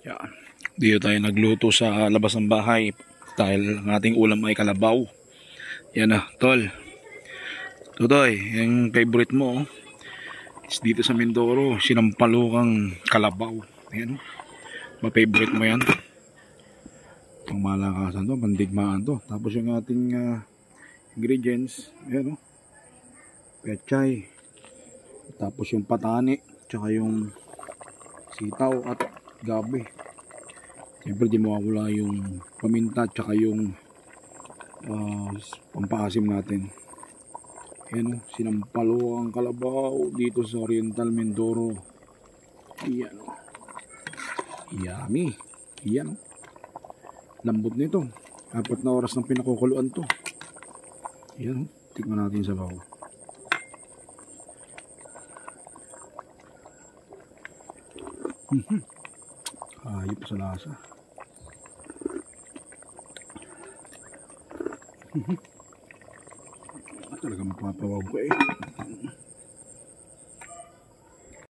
Yan. Dito tayo nagluto sa labas ng bahay dahil ang ating ulam ay kalabaw. Yan na, tol. Tutoy, yung favorite mo is dito sa Mindoro, sinampalukang kalabaw. Yan, ma-favorite mo yan. Itong malakasan to, pandigmaan to. Tapos yung ating ingredients, yan o. Pechay. Tapos yung patani, tsaka yung sitaw at gabi. Siyempre di mawawala yung paminta tsaka yung pampaasim natin. Ayan o, sinampalo ang kalabaw dito sa Oriental Mindoro. Ayan o. Yummy. Ayan o. Lambot nito. 4 na oras ng pinakukuluan to. Ayan o. Tikman natin sa bawo. Ayop sa lasa. Talaga mapapawaw ko eh.